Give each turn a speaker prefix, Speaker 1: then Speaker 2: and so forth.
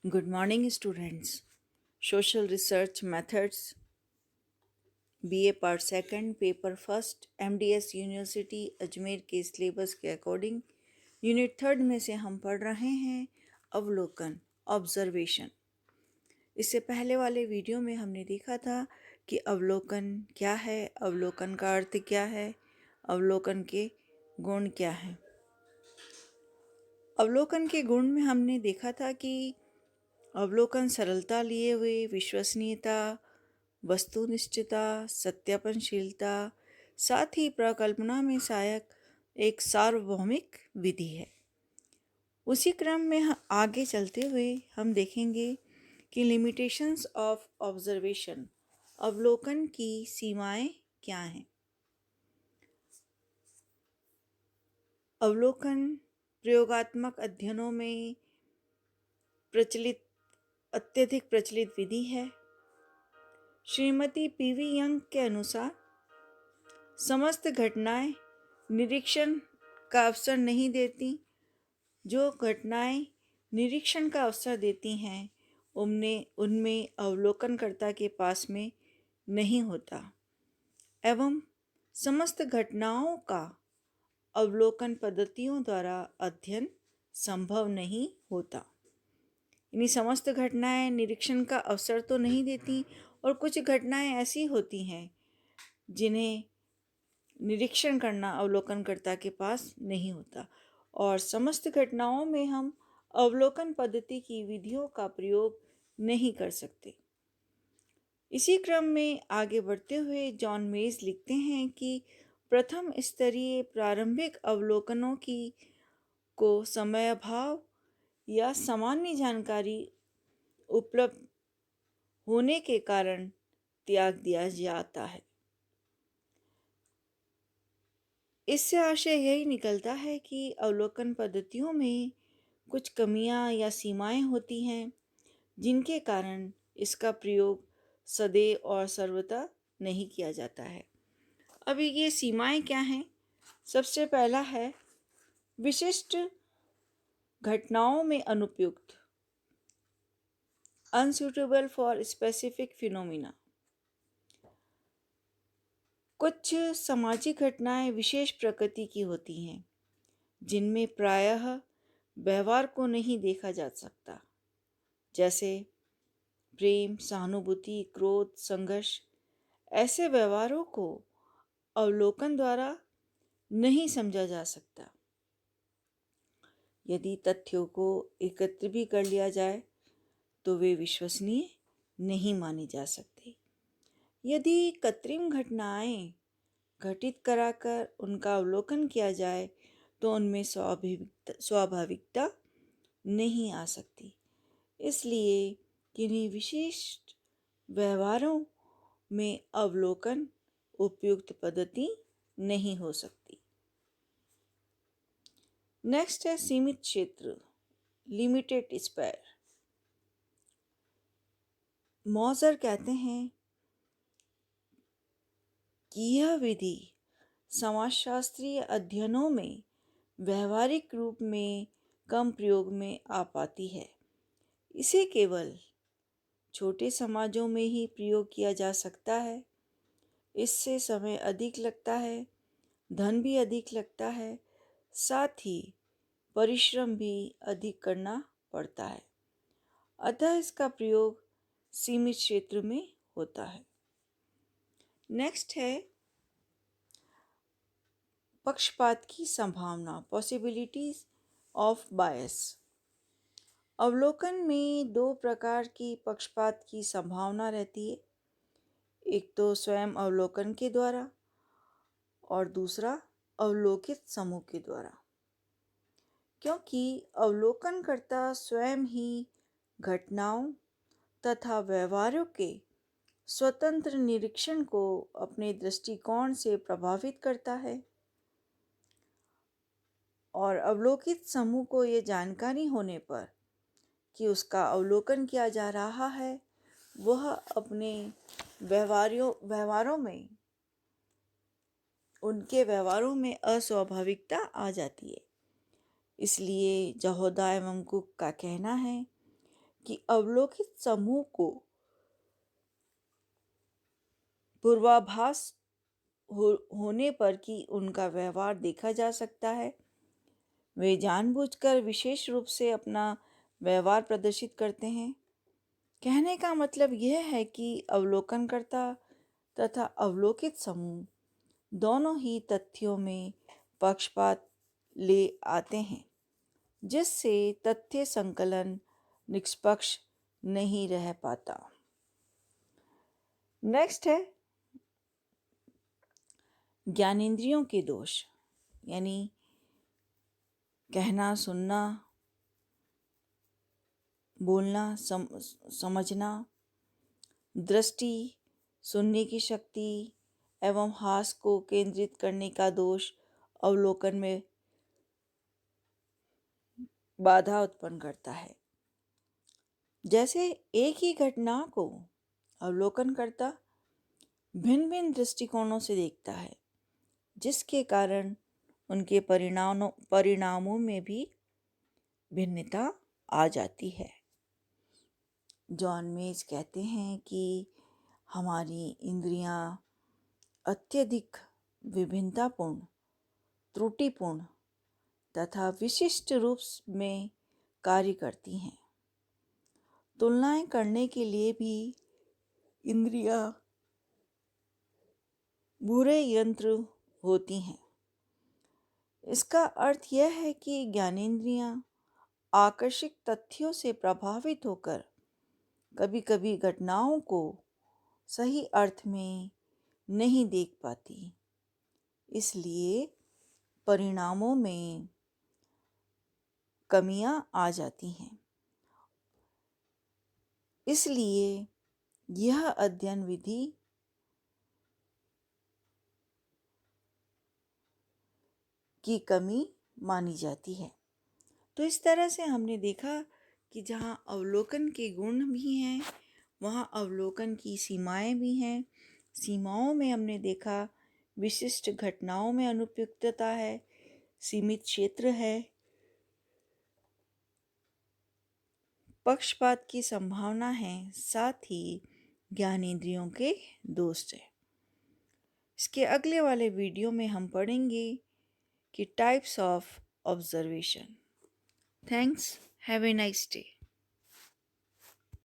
Speaker 1: Good morning, students. Social Research Methods, BA Part Second, Paper First, MDS university Ajmer के syllabus के according unit third में से हम पढ़ रहे हैं अवलोकन, ऑब्जर्वेशन। इससे पहले वाले वीडियो में हमने देखा था कि अवलोकन क्या है, अवलोकन का अर्थ क्या है, अवलोकन के गुण क्या हैं। अवलोकन के गुण में हमने देखा था कि अवलोकन सरलता लिए हुए, विश्वसनीयता, वस्तुनिष्ठता, सत्यापनशीलता, साथ ही प्रकल्पना में सहायक एक सार्वभौमिक विधि है। उसी क्रम में आगे चलते हुए हम देखेंगे कि लिमिटेशंस ऑफ ऑब्जर्वेशन, अवलोकन की सीमाएं क्या हैं। अवलोकन प्रयोगात्मक अध्ययनों में अत्यधिक प्रचलित विधि है। श्रीमती पीवी यंग के अनुसार समस्त घटनाएं निरीक्षण का अवसर नहीं देती। जो घटनाएं निरीक्षण का अवसर देती हैं उनमें अवलोकनकर्ता के पास में नहीं होता एवं समस्त घटनाओं का अवलोकन पद्धतियों द्वारा अध्ययन संभव नहीं होता। यानी समस्त घटनाएं निरीक्षण का अवसर तो नहीं देती और कुछ घटनाएं ऐसी होती हैं जिन्हें निरीक्षण करना अवलोकनकर्ता के पास नहीं होता और समस्त घटनाओं में हम अवलोकन पद्धति की विधियों का प्रयोग नहीं कर सकते। इसी क्रम में आगे बढ़ते हुए जॉन मेज लिखते हैं कि प्रथम स्तरीय प्रारंभिक अवलोकनों की को समयाभाव या सामान्य जानकारी उपलब्ध होने के कारण त्याग दिया जाता है। इससे आशय यही निकलता है कि अवलोकन पद्धतियों में कुछ कमियां या सीमाएं होती हैं जिनके कारण इसका प्रयोग सदैव और सर्वथा नहीं किया जाता है। अभी ये सीमाएं क्या हैं? सबसे पहला है विशिष्ट घटनाओं में अनुपयुक्त, अनसुटेबल फॉर स्पेसिफिक फिनोमिना। कुछ सामाजिक घटनाएं विशेष प्रकृति की होती हैं जिनमें प्रायः व्यवहार को नहीं देखा जा सकता, जैसे प्रेम, सहानुभूति, क्रोध, संघर्ष। ऐसे व्यवहारों को अवलोकन द्वारा नहीं समझा जा सकता। यदि तथ्यों को एकत्र भी कर लिया जाए तो वे विश्वसनीय नहीं माने जा सकते। यदि कृत्रिम घटनाएं घटित कराकर उनका अवलोकन किया जाए तो उनमें स्वाभाविकता नहीं आ सकती। इसलिए किन्हीं विशिष्ट व्यवहारों में अवलोकन उपयुक्त पद्धति नहीं हो सकती। नेक्स्ट है सीमित क्षेत्र, लिमिटेड स्पेयर। मॉजर कहते हैं कि यह विधि समाजशास्त्रीय अध्ययनों में व्यवहारिक रूप में कम प्रयोग में आ पाती है। इसे केवल छोटे समाजों में ही प्रयोग किया जा सकता है। इससे समय अधिक लगता है, धन भी अधिक लगता है, साथ ही परिश्रम भी अधिक करना पड़ता है। अतः इसका प्रयोग सीमित क्षेत्र में होता है। नेक्स्ट है पक्षपात की संभावना, पॉसिबिलिटीज ऑफ बायस। अवलोकन में दो प्रकार की पक्षपात की संभावना रहती है। एक तो स्वयं अवलोकन के द्वारा और दूसरा अवलोकित समूह के द्वारा। क्योंकि अवलोकनकर्ता स्वयं ही घटनाओं तथा व्यवहारों के स्वतंत्र निरीक्षण को अपने दृष्टिकोण से प्रभावित करता है और अवलोकित समूह को ये जानकारी होने पर कि उसका अवलोकन किया जा रहा है, वह अपने उनके व्यवहारों में अस्वाभाविकता आ जाती है। इसलिए जहोदा एवं कुक का कहना है कि अवलोकित समूह को पूर्वाभास होने पर कि उनका व्यवहार देखा जा सकता है। वे जानबूझकर विशेष रूप से अपना व्यवहार प्रदर्शित करते हैं। कहने का मतलब यह है कि अवलोकनकर्ता तथा अवलोकित समूह दोनों ही तथ्यों में पक्षपात ले आते हैं, जिससे तथ्य संकलन निष्पक्ष नहीं रह पाता। नेक्स्ट है ज्ञानेंद्रियों के दोष, यानी कहना, सुनना, बोलना, समझना, दृष्टि, सुनने की शक्ति एवं हास को केंद्रित करने का दोष अवलोकन में बाधा उत्पन्न करता है। जैसे एक ही घटना को अवलोकन करता भिन्न भिन्न दृष्टिकोणों से देखता है, जिसके कारण उनके परिणामों में भी भिन्नता आ जाती है। जॉन मेज कहते हैं कि हमारी इंद्रियां अत्यधिक विभिन्नतापूर्ण, त्रुटिपूर्ण तथा विशिष्ट रूप में कार्य करती हैं। तुलनाएं करने के लिए भी इंद्रियां बुरे यंत्र होती हैं। इसका अर्थ यह है कि ज्ञानेंद्रियां आकर्षक तथ्यों से प्रभावित होकर कभी कभी घटनाओं को सही अर्थ में नहीं देख पाती, इसलिए परिणामों में कमियां आ जाती हैं। इसलिए यह अध्ययन विधि की कमी मानी जाती है। तो इस तरह से हमने देखा कि जहाँ अवलोकन के गुण भी हैं, वहाँ अवलोकन की सीमाएं भी हैं। सीमाओं में हमने देखा विशिष्ट घटनाओं में अनुपयुक्तता है, सीमित क्षेत्र है, पक्षपात की संभावना है, साथ ही ज्ञानेंद्रियों के दोष है। इसके अगले वाले वीडियो में हम पढ़ेंगे कि types of observation. Thanks, have a nice day.